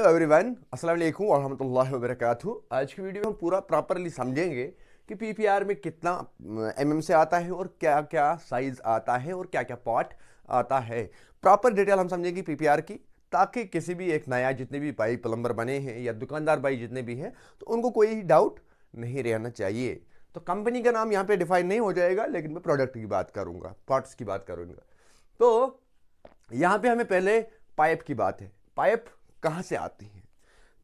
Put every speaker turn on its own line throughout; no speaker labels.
Everyone, अस्सलाम वालेकुम व रहमतुल्लाहि व बरकातहू। आज की वीडियो में हम पूरा प्रॉपरली समझेंगे कि पीपीआर में कितना एमएम से आता है और क्या क्या साइज आता है और क्या क्या पार्ट आता है। प्रॉपर डिटेल हम समझेंगे पीपीआर की, ताकि किसी भी एक नया जितने भी भाई प्लम्बर बने हैं या दुकानदार भाई जितने भी हैं तो उनको कोई डाउट नहीं रहना चाहिए। तो कंपनी का नाम यहाँ पे डिफाइन नहीं हो जाएगा, लेकिन मैं प्रोडक्ट की बात करूँगा, पार्ट्स की बात करूँगा। तो यहाँ पे हमें पहले पाइप की बात है। पाइप कहाँ से आती है?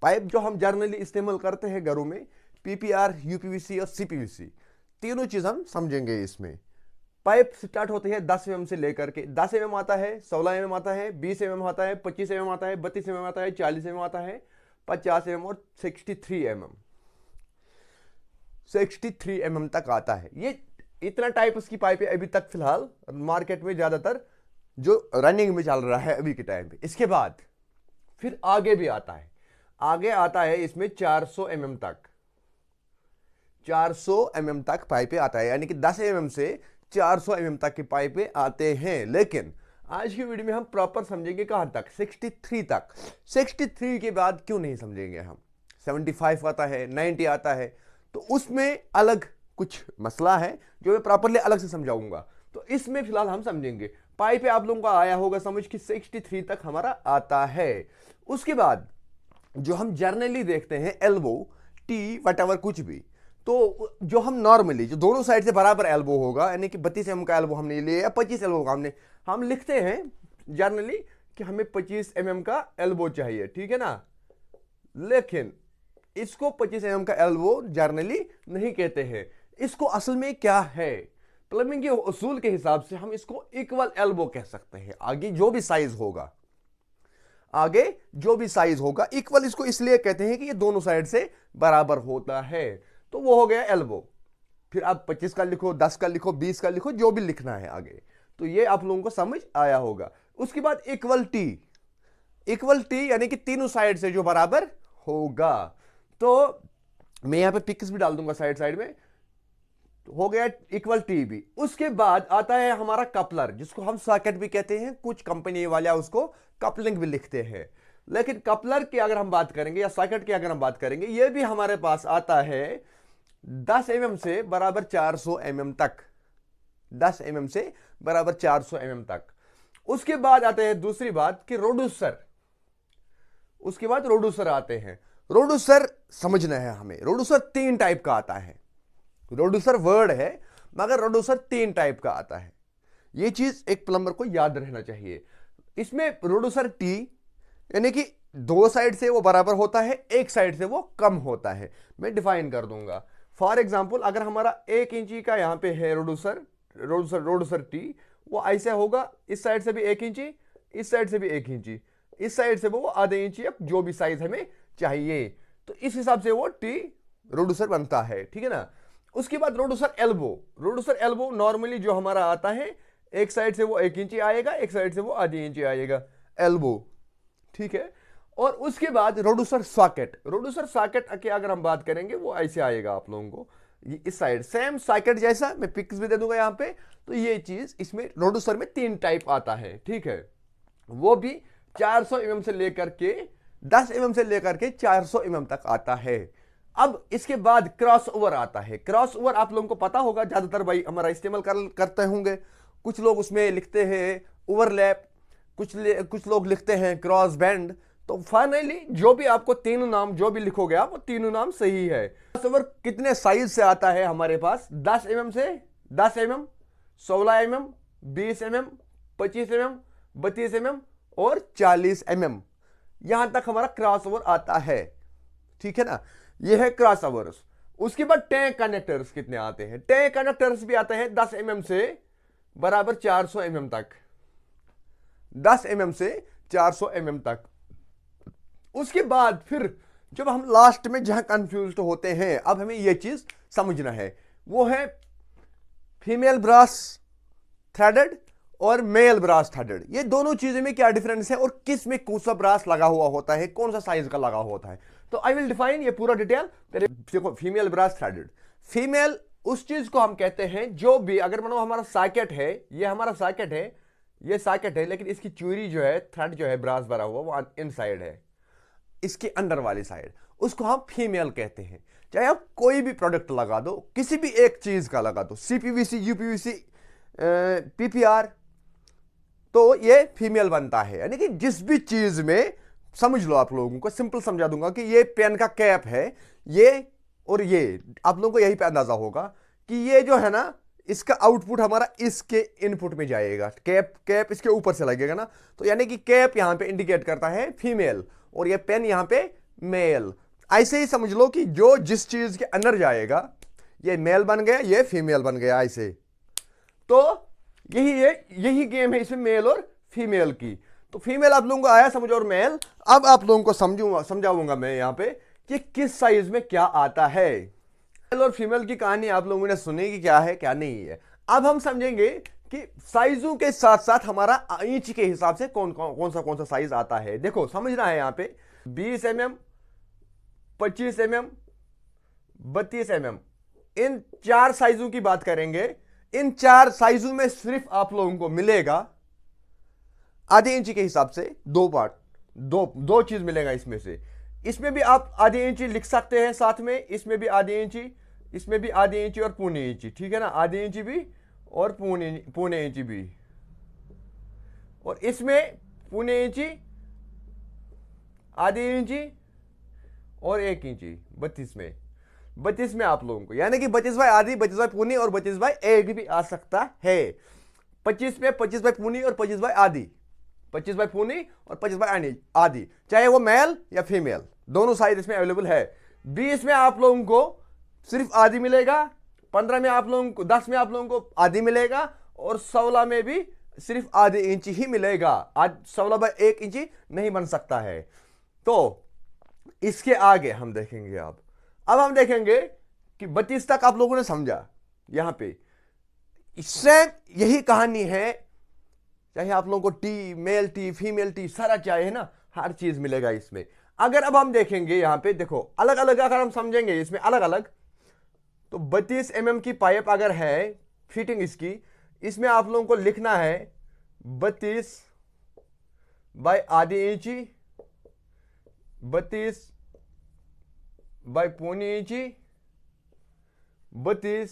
पाइप जो हम जर्नली इस्तेमाल करते हैं घरों में, पीपीआर, यूपीवीसी और सीपीवीसी, तीनों चीज हम समझेंगे इसमें। पाइप स्टार्ट होते हैं 10 एमएम से लेकर के 10 एमएम आता है, 16 एमएम आता है, 20 एमएम आता है, 25 एमएम आता है, 32 एमएम आता है, 40 एमएम आता है, 50 एमएम और 63 एमएम। 63 एमएम तक आता है। ये इतना टाइप उसकी पाइप है अभी तक फिलहाल मार्केट में ज्यादातर जो रनिंग में चल रहा है अभी के टाइम पे। इसके बाद फिर आगे भी आता है, आगे आता है इसमें 400 एमएम तक, 400 एमएम तक पाइपें आता है, यानी कि 10 एमएम से 400 एमएम तक की पाइपें आते हैं। लेकिन आज की वीडियो में हम प्रॉपर समझेंगे कहां तक, 63 तक। 63 के बाद क्यों नहीं समझेंगे हम? 75 आता है, 90 आता है, तो उसमें अलग कुछ मसला है जो मैं प्रॉपरली अलग से समझाऊंगा। तो इसमें फिलहाल हम समझेंगे पाइप आप लोगों को आया होगा समझ कि 63 तक हमारा आता है। उसके बाद जो हम जर्नली देखते हैं एल्बो, टी, वटएवर कुछ भी, तो जो हम नॉर्मली जो दोनों साइड से बराबर एल्बो होगा, यानी कि 32 एमएम का एल्बो हमने लिया या 25 एल्बो का हम लिखते हैं जर्नली कि हमें 25 एमएम का एल्बो चाहिए, ठीक है ना। लेकिन इसको 25 एमएम का एल्बो जर्नली नहीं कहते हैं। इसको असल में क्या है, प्लम्बिंग के उसूल के हिसाब से हम इसको इक्वल एल्बो कह सकते हैं। आगे जो भी साइज होगा, आगे जो भी साइज होगा इक्वल इसको इसलिए कहते हैं कि ये दोनों साइड से बराबर होता है। तो वो हो गया एल्बो। फिर आप 25 का लिखो, 10 का लिखो, 20 का लिखो, जो भी लिखना है आगे। तो ये आप लोगों को समझ आया होगा। उसके बाद इक्वल टी, इक्वल टी यानी कि तीनों साइड से जो बराबर होगा। तो मैं यहां पे पिक्स भी डाल दूंगा साइड साइड में। तो हो गया इक्वल टी भी। उसके बाद आता है हमारा कपलर, जिसको हम सॉकेट भी कहते हैं, कुछ कंपनी वाले उसको कपलिंग भी लिखते हैं। लेकिन कपलर की अगर हम बात करेंगे या सॉकेट की अगर हम बात करेंगे, ये भी हमारे पास आता है 10 एमएम से बराबर 400 एमएम तक, 10 एमएम से बराबर 400 एमएम तक। उसके बाद आते हैं दूसरी बात कि रोडूसर। उसके बाद रोडूसर आते हैं। रोडूसर समझना है हमें। रोडूसर 3 टाइप का आता है। रोडूसर वर्ड है मगर रोडूसर 3 टाइप का आता है। यह चीज एक प्लम्बर को याद रहना चाहिए। इसमें रोडूसर टी यानी कि 2 साइड से वो बराबर होता है, 1 साइड से वो कम होता है। मैं डिफाइन कर दूंगा। फॉर एग्जांपल अगर हमारा 1 इंची का यहां पे है रोडूसर, रोडूसर टी, वो ऐसे होगा, इस साइड से भी 1 इंची, इस साइड से भी 1 इंची, इस साइड से वो आधे इंची, अब जो भी साइज हमें चाहिए। तो इस हिसाब से वो टी रोडूसर बनता है, ठीक है ना। उसके बाद रोडूसर एल्बो। रोडूसर एल्बो नॉर्मली जो हमारा आता है, एक साइड से वो 1 इंची आएगा, एक साइड से वो आधी इंची आएगा, एल्बो, ठीक है। और उसके बाद रोडूसर सॉकेट। रोडूसर सॉकेट की अगर हम बात करेंगे वो ऐसे आएगा आप लोगों को, इस साइड सेम सॉकेट जैसा, मैं पिक्स भी दे दूंगा यहां पे। तो ये चीज इसमें रोडूसर में 3 टाइप आता है, ठीक है। वो भी 400 एमएम से लेकर के 10 एमएम से लेकर के 400 एमएम तक आता है। अब इसके बाद क्रॉस ओवर आता है। क्रॉस ओवर आप लोगों को पता होगा, ज्यादातर भाई हमारा इस्तेमाल करते होंगे। कुछ लोग उसमें लिखते हैं ओवरलैप, कुछ लोग लिखते हैं क्रॉस बैंड। तो फाइनली जो भी आपको तीनों नाम जो भी लिखोगे आप, वो तीनों नाम सही है। क्रॉस ओवर कितने साइज से आता है हमारे पास? 10 एमएम से 10 MM, 16 MM, 20 MM, 25 MM, 32 MM और 40 एमएम, यहां तक हमारा क्रॉस ओवर आता है, ठीक है ना। यह है क्रॉस ओवर्स। उसके बाद टैंक कनेक्टर्स कितने आते हैं? टैंक कनेक्टर्स भी आते हैं 10 एमएम से बराबर 400 एमएम तक, 10 एमएम से 400 एमएम तक। उसके बाद फिर जब हम लास्ट में जहां कंफ्यूज होते हैं, अब हमें यह चीज समझना है, वो है फीमेल ब्रास थ्रेडेड और मेल ब्रास थ्रेडेड। ये दोनों चीजों में क्या डिफरेंस है और किस में कौन सा ब्रास लगा हुआ होता है, कौन सा साइज का लगा होता है। तो आई विल डिफाइन ये पूरा डिटेल। देखो, फीमेल ब्रास थ्रेडेड, फीमेल उस चीज को हम कहते हैं जो भी, अगर मानो हमारा सॉकेट है, ये हमारा सॉकेट है, ये सॉकेट है, लेकिन इसकी चूरी जो है, थ्रेड जो है ब्रास भरा हुआ, वो इनसाइड है। इसके अंदर वाली साइड, उसको हम फीमेल कहते हैं। चाहे आप कोई भी प्रोडक्ट लगा दो, किसी भी एक चीज का लगा दो, सीपीवीसी, यूपीवीसी, पीपीआर, तो ये फीमेल बनता है। यानी कि जिस भी चीज में, समझ लो, आप लोगों को सिंपल समझा दूंगा कि ये पेन का कैप है, ये और ये, आप लोगों को यही पे अंदाजा होगा कि ये जो है ना, इसका आउटपुट हमारा इसके इनपुट में जाएगा। कैप इसके ऊपर से लगेगा ना, तो यानी कि कैप यहां पे इंडिकेट करता है फीमेल और ये पेन यहां पे मेल। ऐसे ही समझ लो कि जो जिस चीज के अंदर जाएगा, ये मेल बन गया, ये फीमेल बन गया, ऐसे। तो यही गेम है इसमें मेल और फीमेल की। तो फीमेल आप लोगों को आया समझ, और मेल अब आप लोगों को समझाऊंगा मैं यहां पे कि किस साइज में क्या आता है। मेल और फीमेल की कहानी आप लोगों ने सुनी कि क्या है क्या नहीं है। अब हम समझेंगे कि साइजों के साथ साथ हमारा इंच के हिसाब से कौन सा साइज आता है। देखो समझना है यहां पे 20 mm, 25 mm, 32 mm, इन 4 साइजों की बात करेंगे। इन 4 साइजों में सिर्फ आप लोगों को मिलेगा आधे इंच के हिसाब से दो पार्ट, दो चीज मिलेगा इसमें से। इसमें भी आप आधे इंची लिख सकते हैं साथ में, इसमें भी आधे इंची, इसमें भी आधे इंची और पौने इंची, ठीक है ना, आधे इंची भी और पौने इंची भी, और इसमें पौने इंची, आधे इंची और 1 इंची। 32 में आप लोगों को, यानी कि 25 बाई आधी, 25 बाई पौनी और 25 बाई 1 भी आ सकता है। 25 में 25 बाई पौनी और 25 बाई आधी, 25 बाई पौनी और 25 बाई आधी, चाहे वो मेल या फीमेल, दोनों साइज इसमें अवेलेबल है। 20 में आप लोगों को सिर्फ आधी मिलेगा, 15 में आप लोगों को, 10 में आप लोगों को आधी मिलेगा, और 16 में भी सिर्फ आधे इंच ही मिलेगा। आज 16 बाई 1 इंची नहीं बन सकता है। तो इसके आगे हम देखेंगे। अब हम देखेंगे कि 32 तक आप लोगों ने समझा। यहां पे इससे यही कहानी है, चाहे आप लोगों को T, male T, female T, सारा चाहे ना, हर चीज मिलेगा इसमें। अगर अब हम देखेंगे यहां पे, देखो अलग अलग अगर हम समझेंगे इसमें अलग अलग, तो 32 mm की पाइप अगर है फिटिंग इसकी, इसमें आप लोगों को लिखना है 32 बाई आधी इंची, 32 बाई पौनी इंची, 32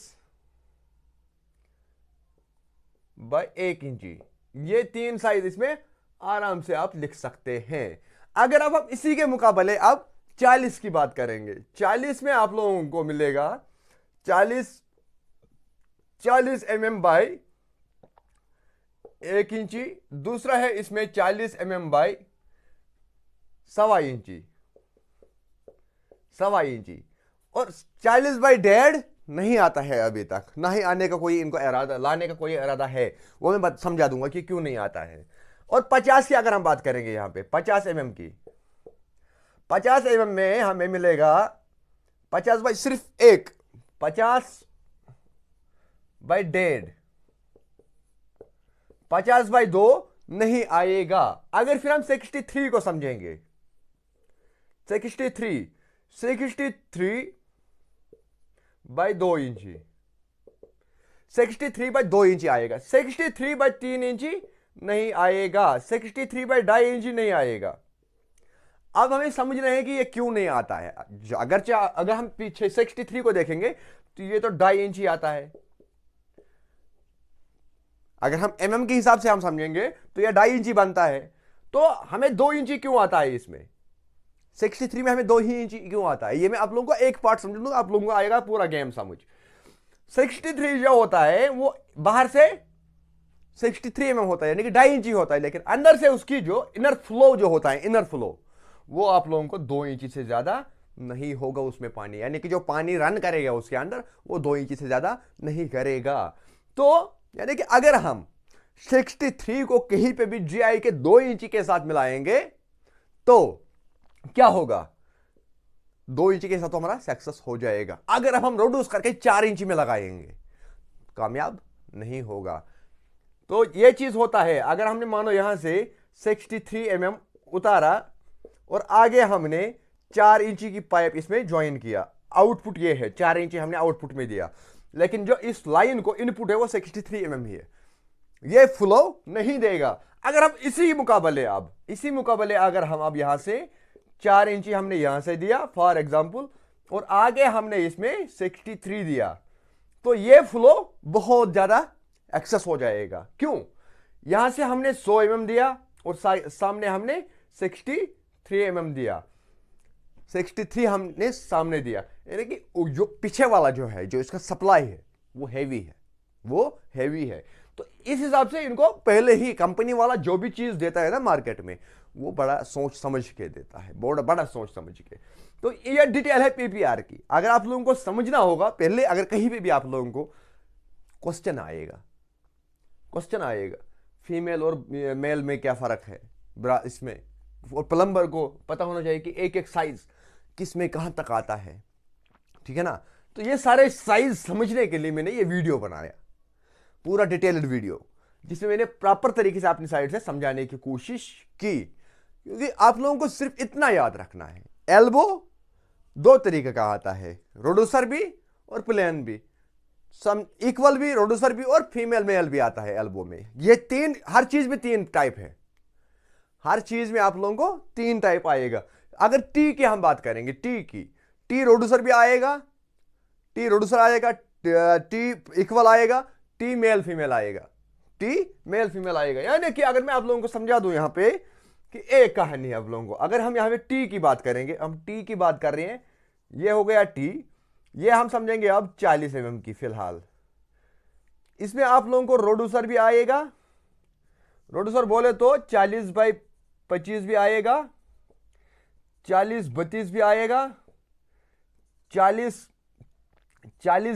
बाई 1 इंची। ये 3 साइज इसमें आराम से आप लिख सकते हैं। अगर अब हम इसी के मुकाबले अब 40 की बात करेंगे, 40 में आप लोगों को मिलेगा 40 mm बाई 1 इंची। दूसरा है इसमें 40 mm बाई सवा इंची, और 40 बाई 1.5 नहीं आता है अभी तक, ना ही आने का कोई इनको इरादा, लाने का कोई इरादा है, वो मैं समझा दूंगा कि क्यों नहीं आता है। और 50 की अगर हम बात करेंगे यहां पे 50 mm की, 50 mm में हमें मिलेगा 50 बाई सिर्फ 1, 50 बाई 1.5, 50 बाई 2 नहीं आएगा। अगर फिर हम 63 को समझेंगे, 63 बाई 2 इंची, 63 बाई 2 इंची आएगा। 63 बाई 3 इंची नहीं आएगा, 63 बाई 2.5 इंची नहीं आएगा। अब हमें समझ रहे हैं कि ये क्यों नहीं आता है। अगर हम पीछे 63 को देखेंगे तो ये तो 2.5 इंची आता है। अगर हम mm के हिसाब से हम समझेंगे तो ये 2.5 इंची बनता है। तो हमें 2 इंची क्यों आता है इसमें, 63 में हमें 2 ही इंची क्यों आता है, ये मैं आप लोगों को एक पार्ट समझ दूंगा, आप लोगों को आएगा पूरा गेम समझ। 63 जो होता है वो बाहर से 63 mm होता है, यानी कि 2.5 इंची होता है, लेकिन अंदर से उसकी जो इनर फ्लो जो होता है, इनर फ्लो, वो आप लोगों को 2 इंची से ज्यादा नहीं होगा उसमें पानी, यानी कि जो पानी रन करेगा उसके अंदर वो 2 इंची से ज्यादा नहीं करेगा। तो यानी कि अगर हम 63 को कहीं पे भी जीआई के 2 इंची के साथ मिलाएंगे तो क्या होगा, 2 इंची के साथ तो हमारा सक्सेस हो जाएगा। अगर अब हम रिड्यूस करके 4 इंची में लगाएंगे, कामयाब नहीं होगा। तो यह चीज होता है। अगर हमने मानो यहां से 63 mm उतारा और आगे हमने 4 इंची की पाइप इसमें ज्वाइन किया, आउटपुट ये है, 4 इंची हमने आउटपुट में दिया, लेकिन जो इस लाइन को इनपुट है वो 63 mm ही है, ये फ्लो नहीं देगा। अगर हम इसी मुकाबले अगर हम अब यहां से 4 इंची हमने यहां से दिया फॉर एग्जाम्पल, और आगे हमने इसमें 63 दिया, तो ये फ्लो बहुत ज्यादा एक्सेस हो जाएगा। क्यों? यहां से हमने 100 mm दिया और सामने हमने 63 mm दिया, 63 हमने सामने दिया, यानी कि जो पीछे वाला जो है, जो इसका सप्लाई है वो हैवी है, वो हैवी है। तो इस हिसाब से इनको पहले ही कंपनी वाला जो भी चीज देता है ना मार्केट में, वो बड़ा सोच समझ के देता है, बड़ा सोच समझ के। तो ये डिटेल है पीपीआर की। अगर आप लोगों को समझना होगा पहले, अगर कहीं पे भी आप लोगों को क्वेश्चन आएगा फीमेल और मेल में क्या फर्क है इसमें, और प्लम्बर को पता होना चाहिए कि एक एक साइज किस में कहां तक आता है, ठीक है ना। तो ये सारे साइज समझने के लिए मैंने ये वीडियो बनाया, पूरा डिटेल्ड वीडियो, जिसमें मैंने प्रॉपर तरीके से अपनी साइड से समझाने की कोशिश की। क्योंकि आप लोगों को सिर्फ इतना याद रखना है, एल्बो 2 तरीके का आता है, रोडूसर भी और प्लेन भी, सम इक्वल भी, रोडूसर भी, और फीमेल मेल भी आता है एल्बो में। ये 3, हर चीज में 3 टाइप है, हर चीज में आप लोगों को 3 टाइप आएगा। अगर टी की हम बात करेंगे, टी रोडूसर भी आएगा, टी रोडूसर आएगा, टी इक्वल आएगा, टी मेल फीमेल आएगा, यानी कि अगर मैं आप लोगों को समझा दूं यहां पे कि एक कहानी है आप लोगों को। अगर हम यहां पे टी की बात करेंगे, हम टी की बात कर रहे हैं, ये हो गया टी, ये हम समझेंगे अब 40 mm की फिलहाल। इसमें आप लोगों को रोडूसर भी आएगा, रोडूसर बोले तो 40/25 भी आएगा, 40/32 भी आएगा, 40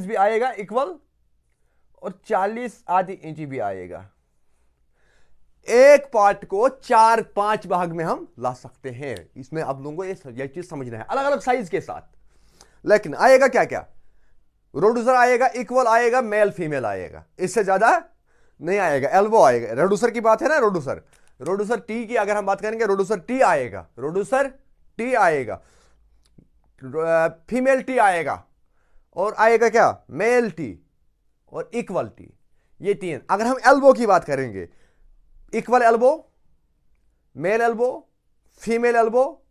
भी आएगा इक्वल, और 40 आधी इंची भी आएगा। एक पार्ट को 4-5 भाग में हम ला सकते हैं। इसमें आप लोगों को ये चीज समझना है, अलग अलग साइज के साथ। लेकिन आएगा क्या क्या, रोडूसर आएगा, इक्वल आएगा, मेल फीमेल आएगा, इससे ज्यादा नहीं आएगा। एल्बो आएगा, रोडूसर की बात है ना, रोडूसर टी की अगर हम बात करेंगे, रोडूसर टी आएगा, फीमेल टी आएगा, और आएगा क्या, मेल टी और इक्वल टी, ये 3। अगर हम एल्बो की बात करेंगे, equal elbow, male elbow, female elbow,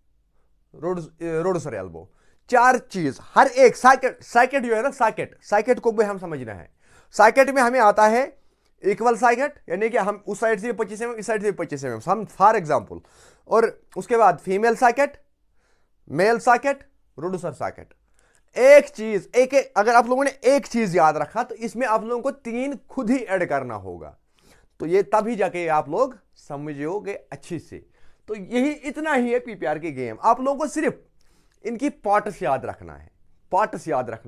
reducer elbow, 4 चीज। हर एक सॉकेट जो है ना, सॉकेट को भी हम समझना है। सॉकेट में हमें आता है इक्वल सॉकेट, यानी कि हम उस साइड से 25 mm, इस साइड से 25 mm, हम फॉर एग्जांपल, और उसके बाद female socket, male socket, reducer socket. एक चीज, अगर आप लोगों ने एक चीज याद रखा, तो इसमें आप लोगों को 3 खुद ही ऐड करना होगा, तो ये तभी जाके आप लोग समझोगे अच्छी से। तो यही इतना ही है पीपीआर की गेम। आप लोगों को सिर्फ इनकी पार्ट्स याद रखना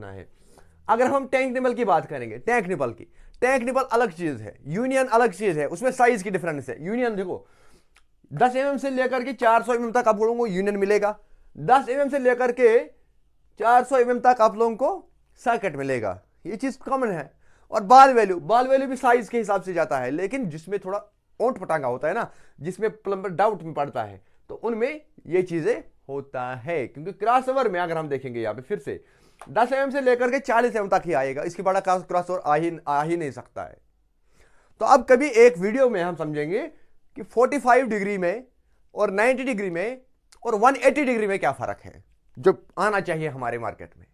है, अगर हम टैंक निबल की बात करेंगे, टैंक निबल अलग चीज है, यूनियन अलग चीज है, उसमें साइज की डिफरेंस है। यूनियन देखो 10 mm से लेकर के 400 mm तक आप लोगों को यूनियन मिलेगा, 10 mm से लेकर के 400 mm तक आप लोगों को सॉकेट मिलेगा, ये चीज कॉमन है। और बाल वैल्यू भी साइज के हिसाब से जाता है, लेकिन जिसमें थोड़ा ओंठ पटांगा होता है ना, जिसमें प्लम्बर डाउट में पड़ता है, तो उनमें ये चीजें होता है। क्योंकि क्रॉसओवर में अगर हम देखेंगे यहाँ पे फिर से 10 mm से लेकर के 40 mm तक ही आएगा, इसके बड़ा क्रॉसओवर आ ही नहीं सकता है। तो अब कभी एक वीडियो में हम समझेंगे कि 45 डिग्री में और 90 डिग्री में और 180 डिग्री में क्या फर्क है, जो आना चाहिए हमारे मार्केट में।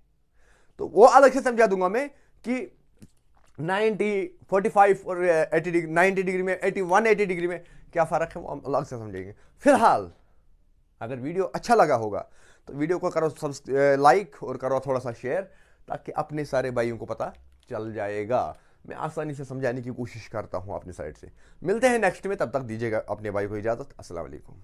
तो वो अलग से समझा दूंगा मैं कि 90, 45 और 80 डिग्री, 90 डिग्री में 180 डिग्री में क्या फर्क है, वो हम अलग से समझेंगे। फिलहाल अगर वीडियो अच्छा लगा होगा तो वीडियो को करो लाइक और करो थोड़ा सा शेयर, ताकि अपने सारे भाइयों को पता चल जाएगा। मैं आसानी से समझाने की कोशिश करता हूं अपनी साइड से। मिलते हैं नेक्स्ट में, तब तक दीजिएगा अपने भाई को इजाजत। अस्सलाम वालेकुम।